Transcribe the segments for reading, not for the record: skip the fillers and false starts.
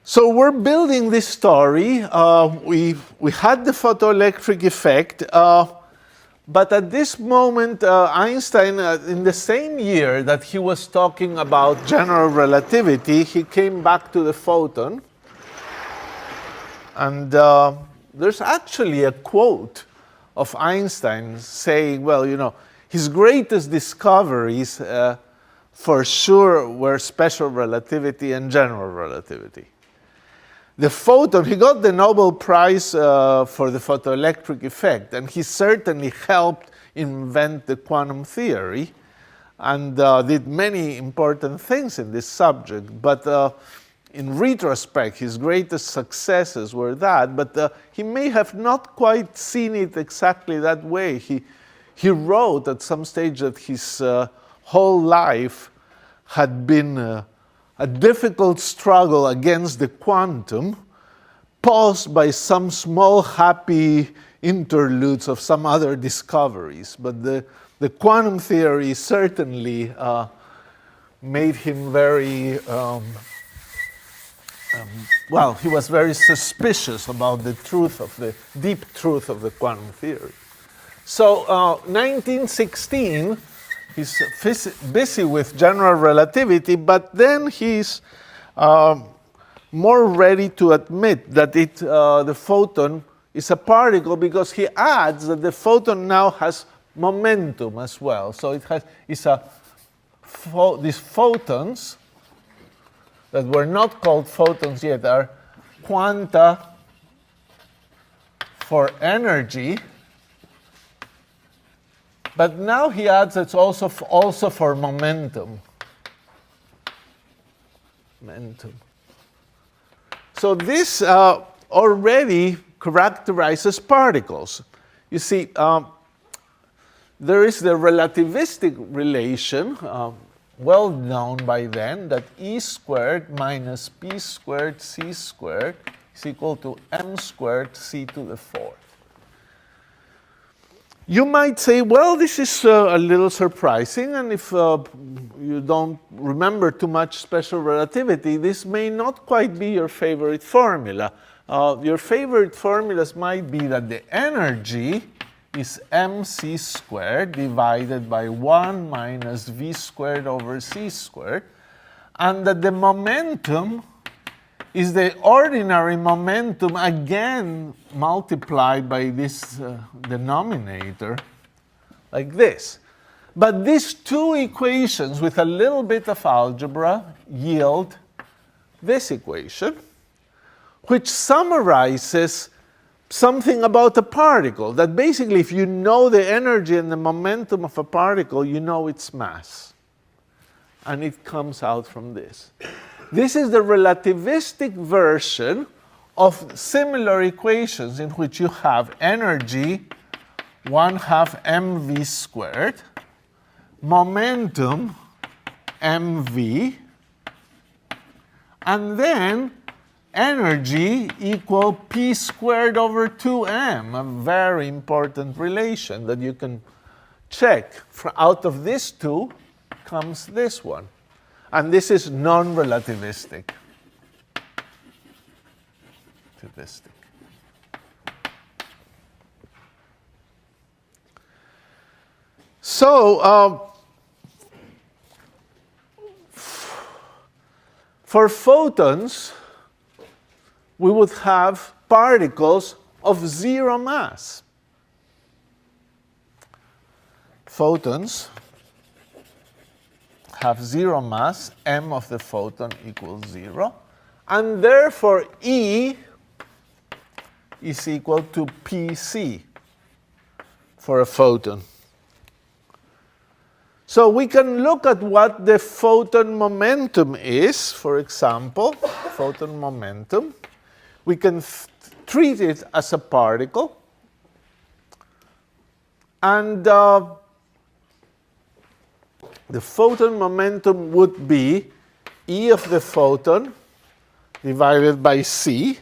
So we're building this story. We had the photoelectric effect, but at this moment, Einstein, in the same year that he was talking about general relativity, he came back to the photon. And there's actually a quote of Einstein saying, well, you know, his greatest discoveries for sure were special relativity and general relativity. The photon, he got the Nobel Prize for the photoelectric effect, and he certainly helped invent the quantum theory and did many important things in this subject. But in retrospect, his greatest successes were that, but he may have not quite seen it exactly that way. He wrote at some stage that his whole life had been a difficult struggle against the quantum, paused by some small happy interludes of some other discoveries. But the quantum theory certainly made him very, well, he was very suspicious about the truth of the deep truth of the quantum theory. So 1916, he's busy with general relativity, but then he's more ready to admit that the photon is a particle, because he adds that the photon now has momentum as well. So these photons that were not called photons yet are quanta for energy. But now he adds it's also for momentum. So this already characterizes particles. You see, there is the relativistic relation, well known by then, that E squared minus P squared C squared is equal to M squared C to the fourth. You might say, well, this is a little surprising, and if you don't remember too much special relativity, this may not quite be your favorite formula. Your favorite formulas might be that the energy is mc squared divided by 1 minus v squared over c squared, and that the momentum is the ordinary momentum again multiplied by this denominator, like this. But these two equations with a little bit of algebra yield this equation, which summarizes something about a particle, that basically if you know the energy and the momentum of a particle, you know its mass. And it comes out from this. This is the relativistic version of similar equations in which you have energy 1/2 mv squared, momentum mv, and then energy equal p squared over 2m, a very important relation that you can check. Out of these two comes this one. And this is non-relativistic. So, for photons, we would have particles of zero mass. Photons have zero mass, m of the photon equals 0, and therefore E is equal to Pc for a photon. So we can look at what the photon momentum is, for example, photon momentum. We can treat it as a particle, and the photon momentum would be E of the photon divided by C,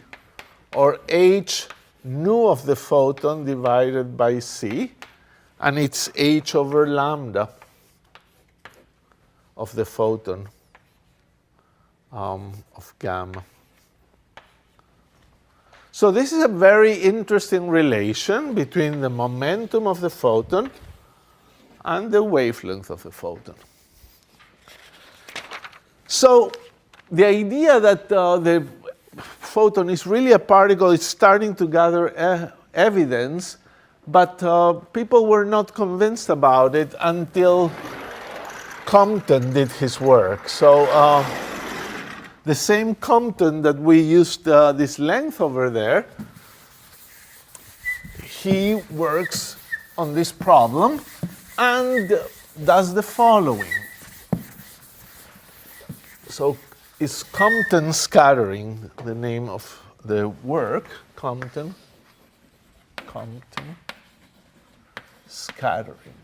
or h nu of the photon divided by C, and it's h over lambda of the photon of gamma. So this is a very interesting relation between the momentum of the photon and the wavelength of the photon. So the idea that the photon is really a particle is starting to gather evidence, but people were not convinced about it until Compton did his work. So the same Compton that we used this length over there, he works on this problem and does the following. So is Compton scattering the name of the work? Compton scattering.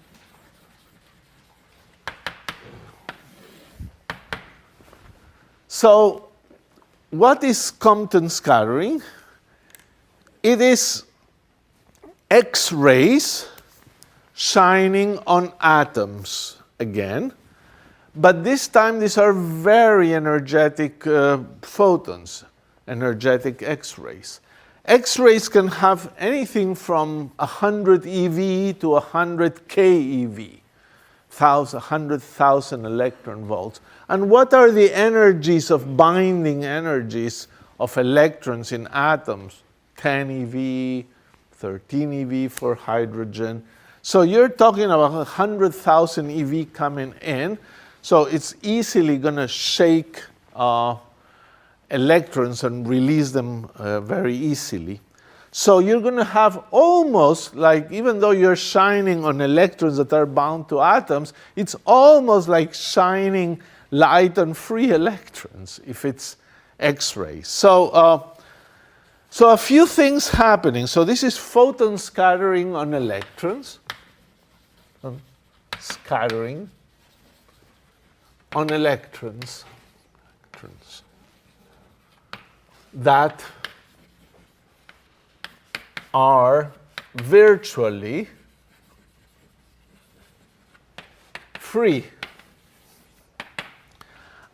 So what is Compton scattering? It is X-rays shining on atoms again, but this time these are very energetic photons, energetic X-rays. X-rays can have anything from 100 eV to 100 keV, 100,000 electron volts. And what are the energies of binding energies of electrons in atoms? 10 eV, 13 eV for hydrogen. So you're talking about 100,000 eV coming in. So it's easily going to shake electrons and release them very easily. So you're going to have almost like, even though you're shining on electrons that are bound to atoms, it's almost like shining light on free electrons if it's X-rays. So a few things happening. So this is photon scattering on electrons. Scattering on electrons that are virtually free.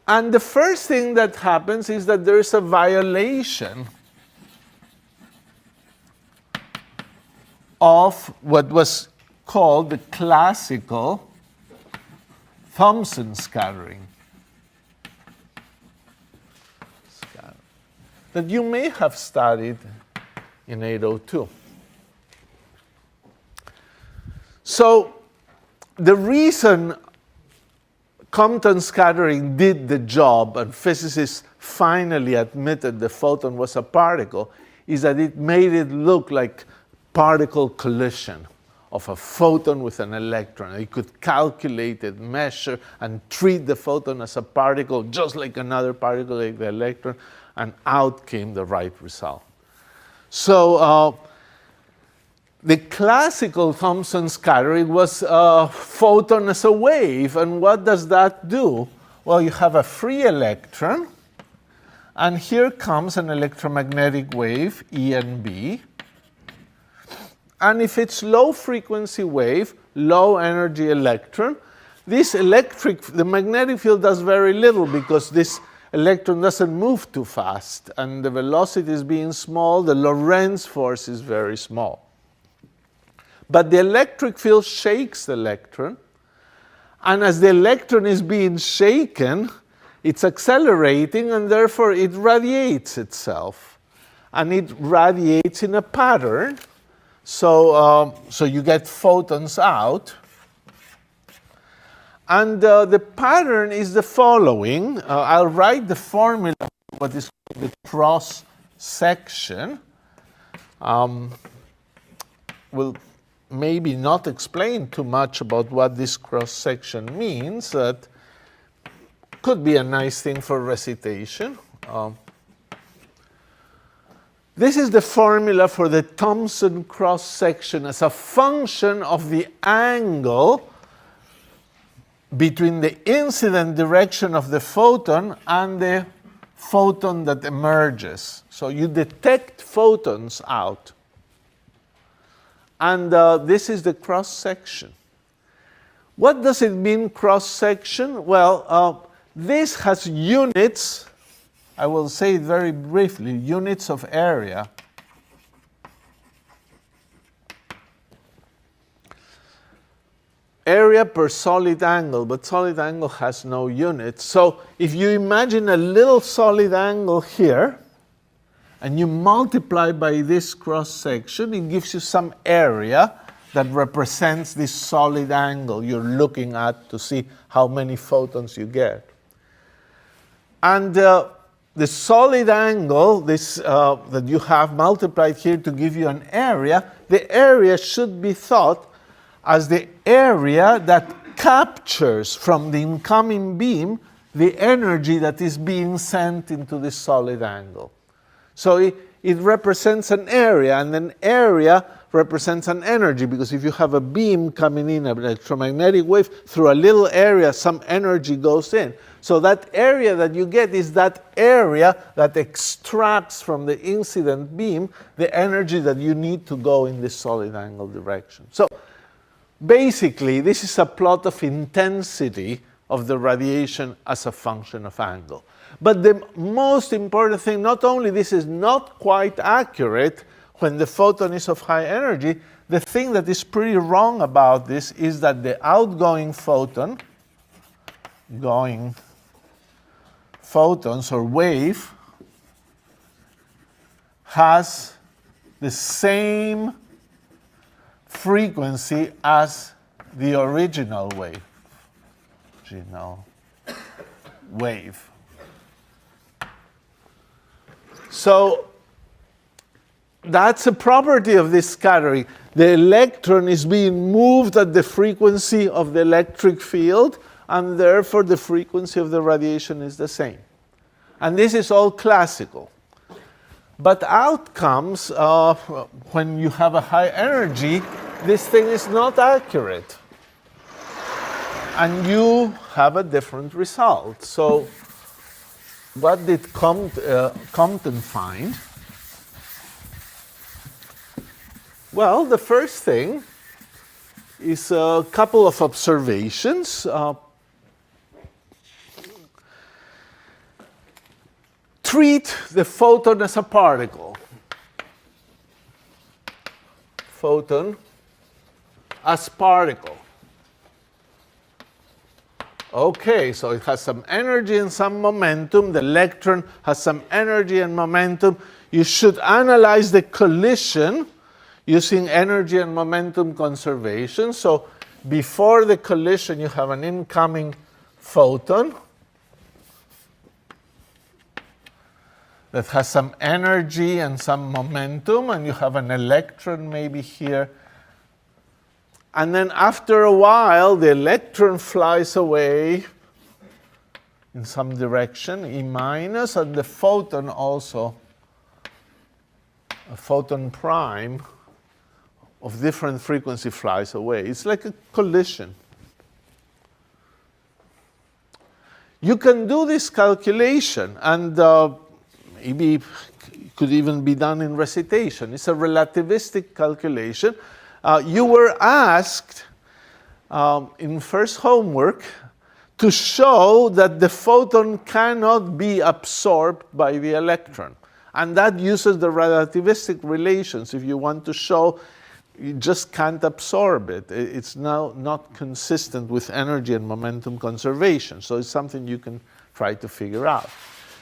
And the first thing that happens is that there is a violation of what was called the classical Thomson scattering. That you may have studied in 802. So the reason Compton scattering did the job and physicists finally admitted the photon was a particle is that it made it look like particle collision of a photon with an electron. You could calculate it, measure, and treat the photon as a particle just like another particle, like the electron, and out came the right result. So the classical Thomson scattering was a photon as a wave. And what does that do? Well, you have a free electron, and here comes an electromagnetic wave, E and B. And if it's low frequency wave, low energy electron, the magnetic field does very little because this electron doesn't move too fast, and the velocity is being small, the Lorentz force is very small. But the electric field shakes the electron, and as the electron is being shaken, it's accelerating, and therefore it radiates itself. And it radiates in a pattern, so you get photons out. And the pattern is the following. I'll write the formula for what is called the cross section. We'll maybe not explain too much about what this cross section means. That could be a nice thing for recitation. This is the formula for the Thomson cross section as a function of the angle between the incident direction of the photon and the photon that emerges. So you detect photons out. And this is the cross section. What does it mean, cross section? Well, this has units, I will say it very briefly, units of area. area per solid angle, but solid angle has no units. So if you imagine a little solid angle here, and you multiply by this cross section, it gives you some area that represents this solid angle you're looking at to see how many photons you get. And the solid angle that you have multiplied here to give you an area, the area should be thought as the area that captures from the incoming beam the energy that is being sent into this solid angle. So it represents an area, and an area represents an energy, because if you have a beam coming in, an electromagnetic wave, through a little area, some energy goes in. So that area that you get is that area that extracts from the incident beam the energy that you need to go in this solid angle direction. So basically, this is a plot of intensity of the radiation as a function of angle. But the most important thing, not only this is not quite accurate when the photon is of high energy, the thing that is pretty wrong about this is that the outgoing photons or wave has the same frequency as the original wave. So that's a property of this scattering. The electron is being moved at the frequency of the electric field, and therefore the frequency of the radiation is the same. And this is all classical. But outcomes, when you have a high energy, this thing is not accurate. And you have a different result. So what did Compton find? Well, the first thing is a couple of observations. Treat the photon as a particle. Photon as particle. Okay, so it has some energy and some momentum. The electron has some energy and momentum. You should analyze the collision using energy and momentum conservation. So before the collision, you have an incoming photon that has some energy and some momentum, and you have an electron maybe here. And then after a while, the electron flies away in some direction, E minus, and the photon also, a photon prime of different frequency flies away. It's like a collision. You can do this calculation, and maybe it could even be done in recitation. It's a relativistic calculation. You were asked in first homework to show that the photon cannot be absorbed by the electron. And that uses the relativistic relations. If you want to show you just can't absorb it, it's now not consistent with energy and momentum conservation. So it's something you can try to figure out.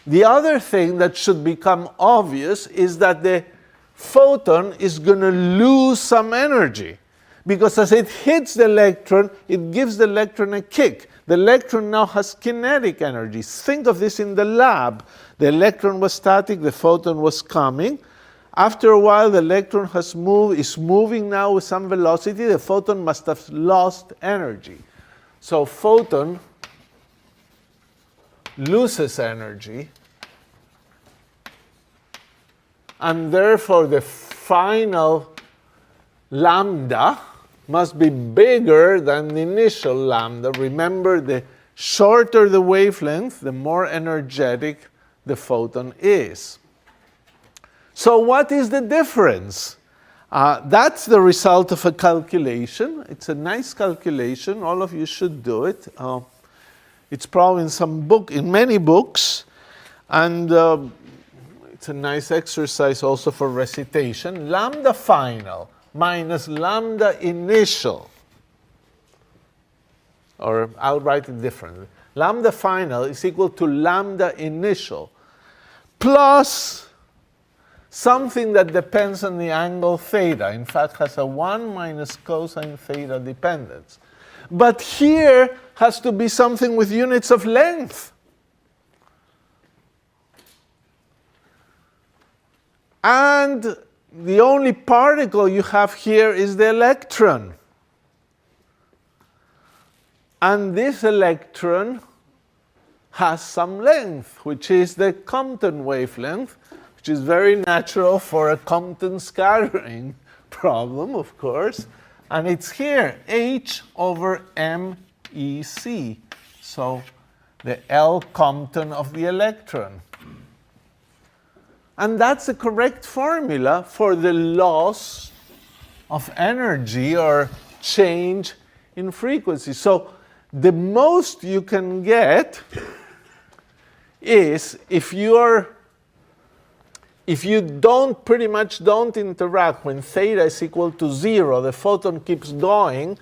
The other thing that should become obvious is that the photon is going to lose some energy, because as it hits the electron, it gives the electron a kick. The electron now has kinetic energy. Think of this in the lab. The electron was static, the photon was coming. After a while, the electron is moving now with some velocity. The photon must have lost energy. So photon loses energy, and therefore the final lambda must be bigger than the initial lambda. Remember, the shorter the wavelength, the more energetic the photon is. So what is the difference? That's the result of a calculation. It's a nice calculation. All of you should do it. It's probably in many books, and it's a nice exercise also for recitation. Lambda final minus lambda initial or I'll write it differently. Lambda final is equal to lambda initial plus something that depends on the angle theta. In fact, has a 1 minus cosine theta dependence. But here has to be something with units of length. And the only particle you have here is the electron. And this electron has some length, which is the Compton wavelength, which is very natural for a Compton scattering problem, of course. And it's here, h over MEC. So the L Compton of the electron. And that's the correct formula for the loss of energy or change in frequency. So the most you can get is if you pretty much don't interact when theta is equal to 0, the photon keeps going,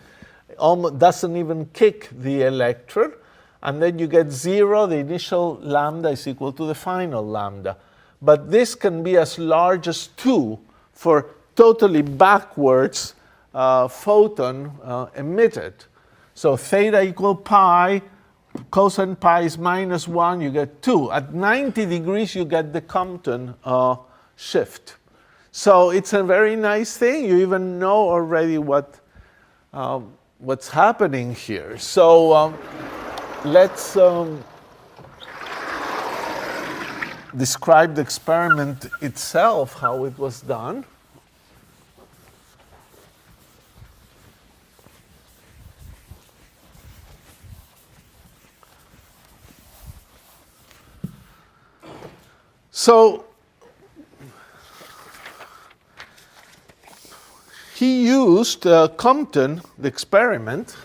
almost doesn't even kick the electron, and then you get 0, the initial lambda is equal to the final lambda. But this can be as large as 2 for totally backwards photon emitted. So theta equal pi, cosine pi is minus 1, you get 2. At 90 degrees, you get the Compton shift. So it's a very nice thing. You even know already what's happening here. So let's describe the experiment itself, how it was done. So he used Compton, the experiment,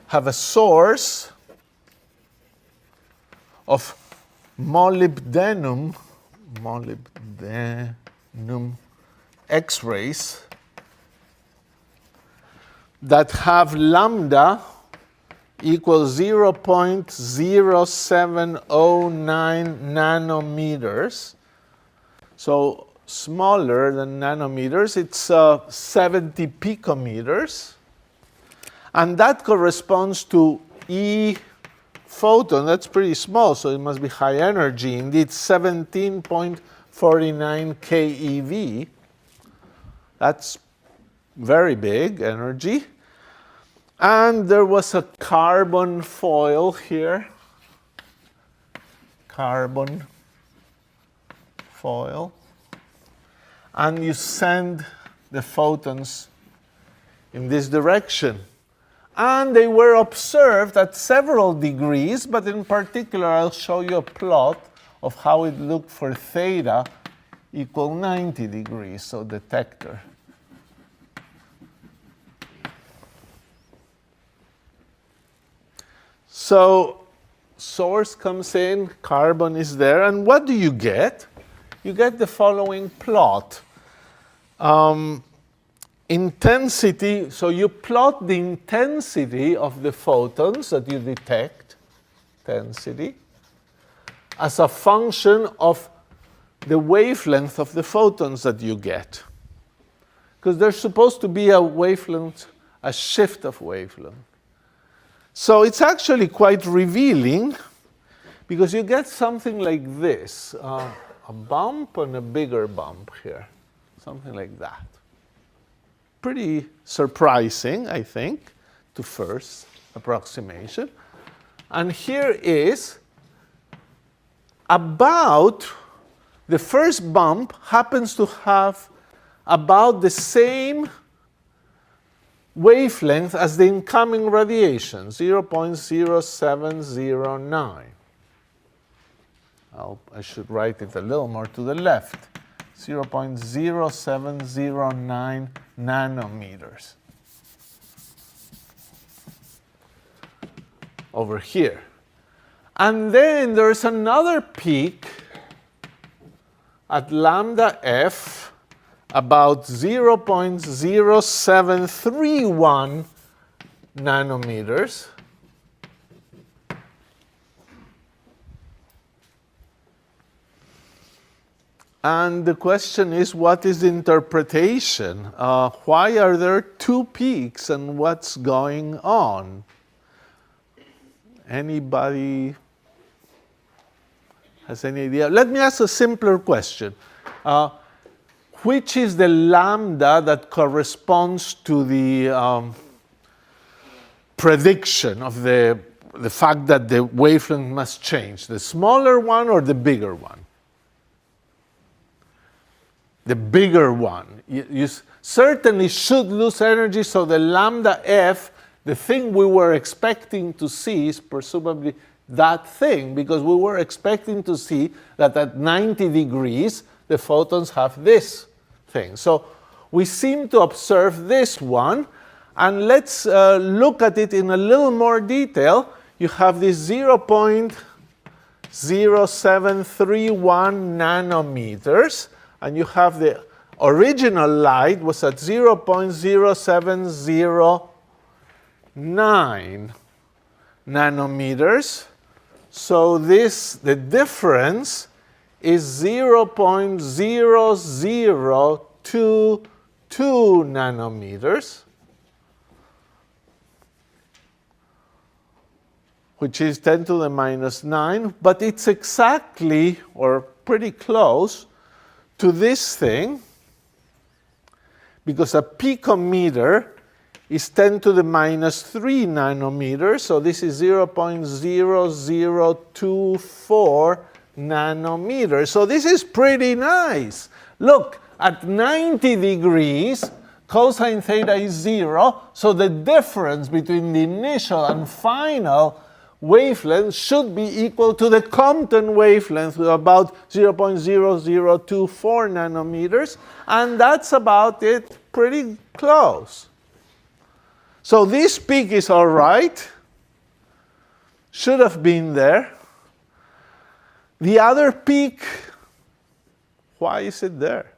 have a source of molybdenum X-rays that have lambda equals 0.0709 nanometers. So smaller than nanometers, it's 70 picometers. And that corresponds to E photon. That's pretty small, so it must be high energy. Indeed, 17.49 keV. That's very big energy. And there was a carbon foil here. Carbon foil. And you send the photons in this direction. And they were observed at several degrees, but in particular, I'll show you a plot of how it looked for theta equal 90 degrees, so detector. So source comes in, carbon is there, and what do you get? You get the following plot. Intensity, so you plot the intensity of the photons that you detect, intensity, as a function of the wavelength of the photons that you get. Because there's supposed to be a wavelength, a shift of wavelength. So it's actually quite revealing because you get something like this, a bump and a bigger bump here, something like that. Pretty surprising, I think, to first approximation. And here is about the first bump happens to have about the same wavelength as the incoming radiation, 0.0709. I should write it a little more to the left, 0.0709 nanometers over here. And then there's another peak at lambda f about 0.0731 nanometers. And the question is, what is the interpretation? Why are there two peaks and what's going on? Anybody has any idea? Let me ask a simpler question. Which is the lambda that corresponds to the prediction of the fact that the wavelength must change? The smaller one or the bigger one? The bigger one. You certainly should lose energy, so the lambda f, the thing we were expecting to see, is presumably that thing, because we were expecting to see that at 90 degrees, the photons have this thing. So we seem to observe this one, and let's look at it in a little more detail. You have this 0.0731 nanometers, and you have the original light was at 0.0709 nanometers. So the difference is 0.0022 nanometers, which is 10 to the minus 9, but it's exactly, or pretty close, to this thing, because a picometer is 10 to the minus 3 nanometers, so this is 0.0024 nanometers. So this is pretty nice. Look, at 90 degrees, cosine theta is 0, so the difference between the initial and final wavelength should be equal to the Compton wavelength, with about 0.0024 nanometers, and that's about it, pretty close. So this peak is all right, should have been there. The other peak, why is it there?